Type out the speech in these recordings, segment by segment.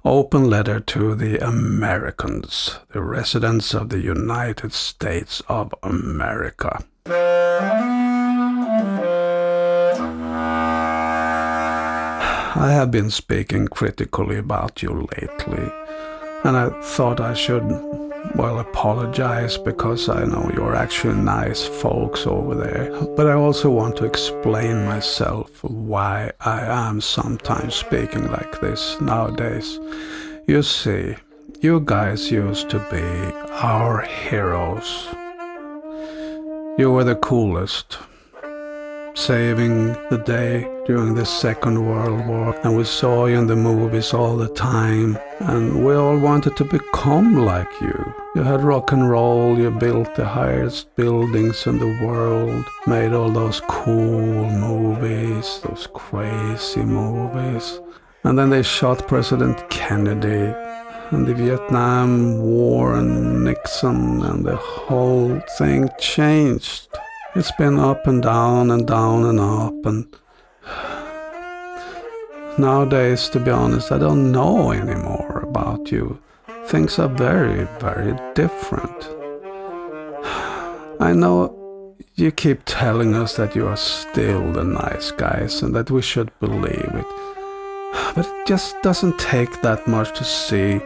Open letter to the Americans, the residents of the United States of America. I have been speaking critically about you lately, and I thought I should, apologize, because I know you're actually nice folks over there. But I also want to explain myself why I am sometimes speaking like this nowadays. You see, you guys used to be our heroes. You were the coolest, saving the day during the Second World War, and we saw you in the movies all the time, and we all wanted to become like you. You had rock and roll, you built the highest buildings in the world, made all those cool movies, those crazy movies. And then they shot President Kennedy, and the Vietnam War and Nixon, and the whole thing changed. It's been up and down and down and up, and nowadays, to be honest, I don't know anymore about you. Things are very, very different. I know you keep telling us that you are still the nice guys and that we should believe it, but it just doesn't take that much to see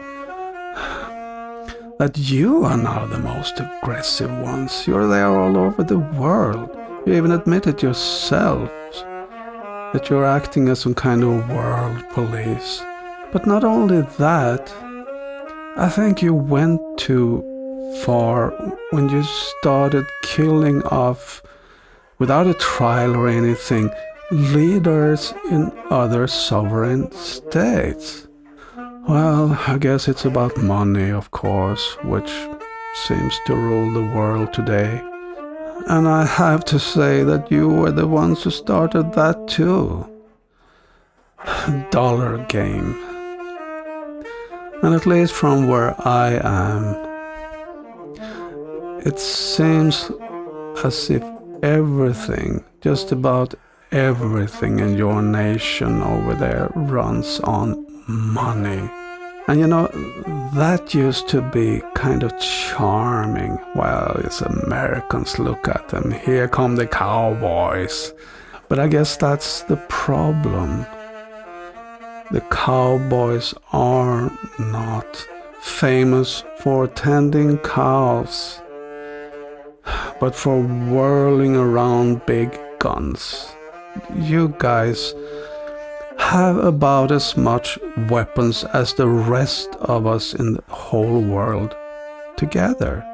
that you are now the most aggressive ones. You're there all over the world. You even admit it yourselves, that you're acting as some kind of world police. But not only that, I think you went too far when you started killing off, without a trial or anything, leaders in other sovereign states. Well, I guess it's about money, of course, which seems to rule the world today. And I have to say that you were the ones who started that too. Dollar game. And at least from where I am, it seems as if everything, just about everything in your nation over there runs on money. And you know, that used to be kind of charming. Well, it's Americans, look at them, here come the cowboys. But I guess that's the problem. The cowboys are not famous for tending cows, but for whirling around big guns. You guys have about as much weapons as the rest of us in the whole world together.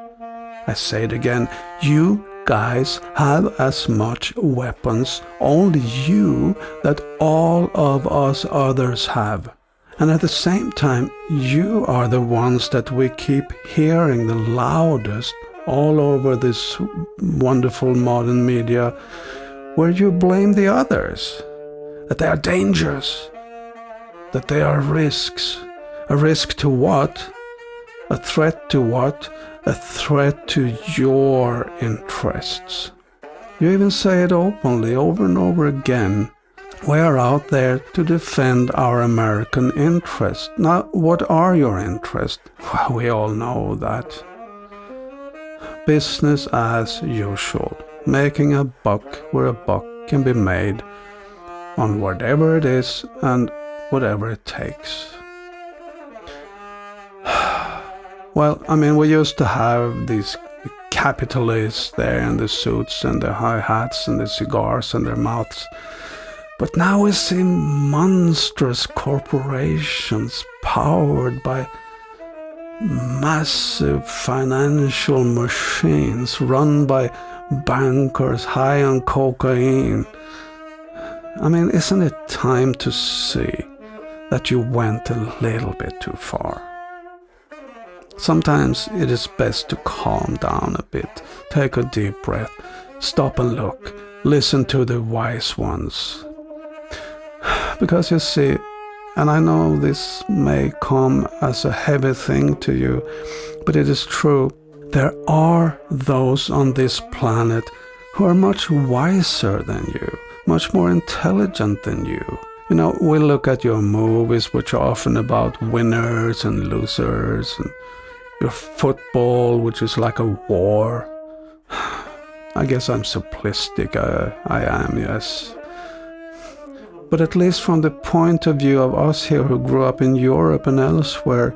I say it again, you guys have as much weapons, only you, that all of us others have. And at the same time, you are the ones that we keep hearing the loudest all over this wonderful modern media, where you blame the others, that they are dangerous, that they are risks. A risk to what? A threat to what? A threat to your interests. You even say it openly over and over again. We are out there to defend our American interests. Now, what are your interests? Well, we all know that. Business as usual. Making a buck where a buck can be made, on whatever it is and whatever it takes. Well, I mean, we used to have these capitalists there in the suits and the high hats and the cigars in their mouths. But now we see monstrous corporations powered by massive financial machines run by bankers high on cocaine. I mean, isn't it time to see that you went a little bit too far? Sometimes it is best to calm down a bit, take a deep breath, stop and look, listen to the wise ones. Because you see, and I know this may come as a heavy thing to you, but it is true, there are those on this planet who are much wiser than you, much more intelligent than you. You know, we look at your movies, which are often about winners and losers, and your football, which is like a war. I guess I'm simplistic, I am, yes. But at least from the point of view of us here who grew up in Europe and elsewhere,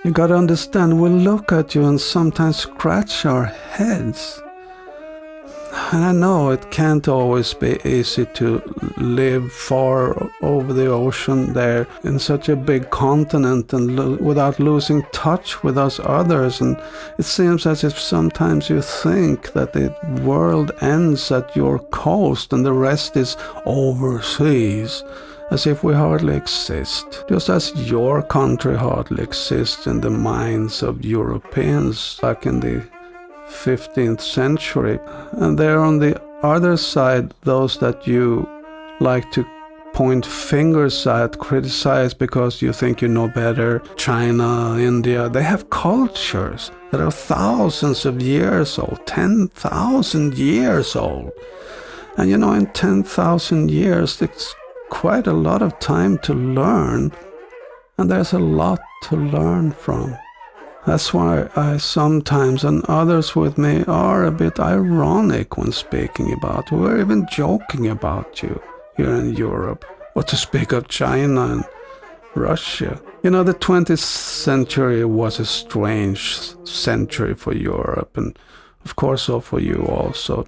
you gotta understand, we look at you and sometimes scratch our heads. And I know it can't always be easy to live far over the ocean there in such a big continent and without losing touch with us others. And it seems as if sometimes you think that the world ends at your coast and the rest is overseas, as if we hardly exist, just as your country hardly exists in the minds of Europeans back in the 15th century. And there on the other side, those that you like to point fingers at, criticize because you think you know better, China, India, they have cultures that are thousands of years old, 10,000 years old. And you know, in 10,000 years, it's quite a lot of time to learn, and there's a lot to learn from. That's why I sometimes, and others with me, are a bit ironic when speaking about, we're even joking about you here in Europe, or to speak of China and Russia. You know, the 20th century was a strange century for Europe, and of course so for you also.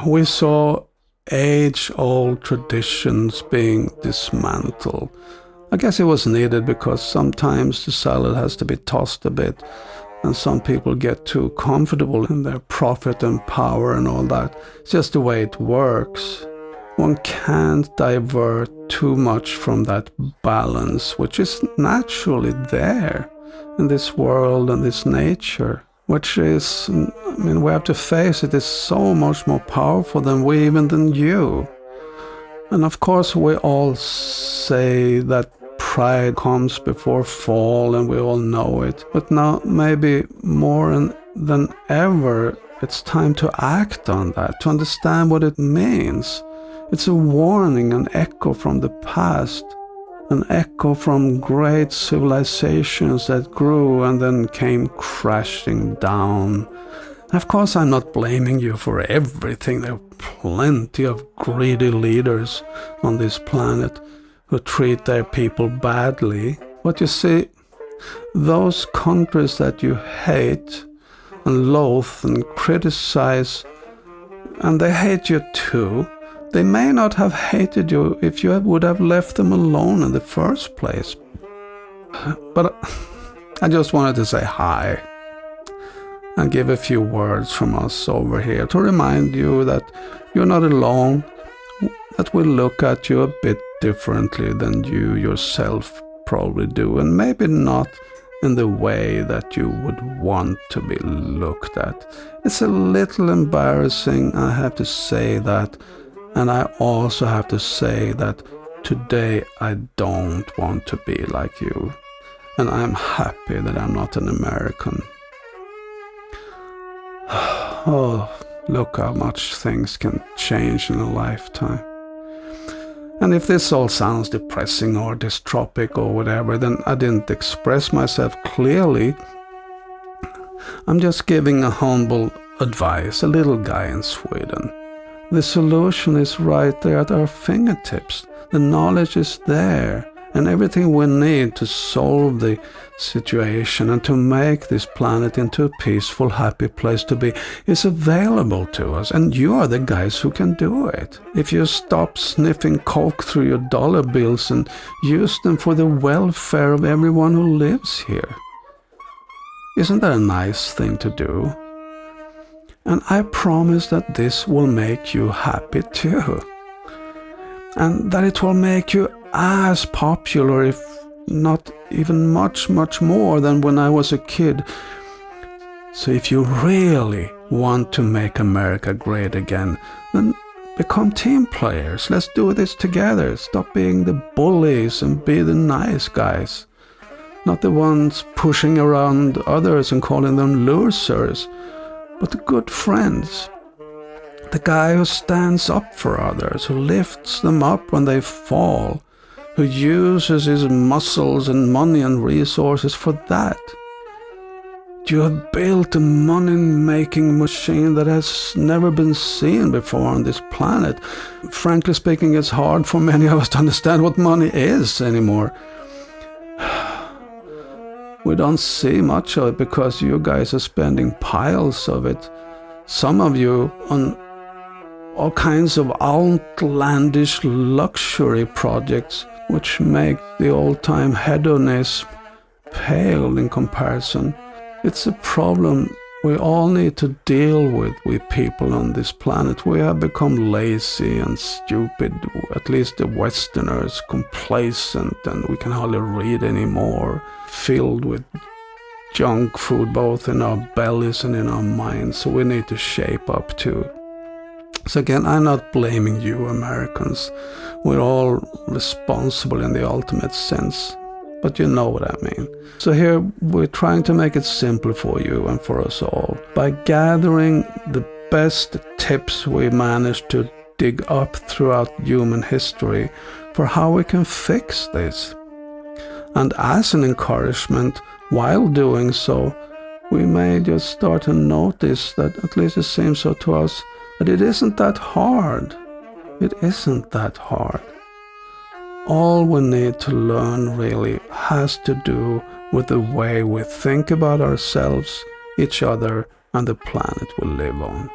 We saw age-old traditions being dismantled. I guess it was needed because sometimes the salad has to be tossed a bit, and some people get too comfortable in their profit and power and all that. It's just the way it works. One can't divert too much from that balance, which is naturally there in this world and this nature, which is, I mean, we have to face it, is so much more powerful than we, even than you. And of course we all say that pride comes before fall, and we all know it. But now maybe more than ever, it's time to act on that, to understand what it means. It's a warning, an echo from the past, an echo from great civilizations that grew and then came crashing down. Of course, I'm not blaming you for everything. There are plenty of greedy leaders on this planet who treat their people badly. But you see, those countries that you hate and loathe and criticize, and they hate you too, they may not have hated you if you would have left them alone in the first place. But I just wanted to say hi and give a few words from us over here to remind you that you're not alone, that we look at you a bit differently than you yourself probably do, and maybe not in the way that you would want to be looked at. It's a little embarrassing, I have to say that, and I also have to say that today I don't want to be like you, and I'm happy that I'm not an American. Oh, look how much things can change in a lifetime. And if this all sounds depressing or dystropic or whatever, then I didn't express myself clearly. I'm just giving a humble advice, a little guy in Sweden. The solution is right there at our fingertips. The knowledge is there, and everything we need to solve the situation and to make this planet into a peaceful, happy place to be is available to us, and you are the guys who can do it. If you stop sniffing coke through your dollar bills and use them for the welfare of everyone who lives here. Isn't that a nice thing to do? And I promise that this will make you happy too. And that it will make you as popular, if not even much, much more than when I was a kid. So if you really want to make America great again, then become team players. Let's do this together. Stop being the bullies and be the nice guys. Not the ones pushing around others and calling them losers, but the good friends The guy who stands up for others, who lifts them up when they fall, who uses his muscles and money and resources for that. You have built a money-making machine that has never been seen before on this planet. Frankly speaking, it's hard for many of us to understand what money is anymore. We don't see much of it because you guys are spending piles of it. Some of you on all kinds of outlandish luxury projects, which make the old-time hedonism pale in comparison. It's a problem we all need to deal with, we people on this planet. We have become lazy and stupid, at least the Westerners, complacent, and we can hardly read anymore, filled with junk food both in our bellies and in our minds. So we need to shape up too. So again, I'm not blaming you Americans. We're all responsible in the ultimate sense. But you know what I mean. So here we're trying to make it simple for you and for us all by gathering the best tips we managed to dig up throughout human history for how we can fix this. And as an encouragement, while doing so, we may just start to notice that, at least it seems so to us, that it isn't that hard. It isn't that hard. All we need to learn really has to do with the way we think about ourselves, each other, and the planet we live on.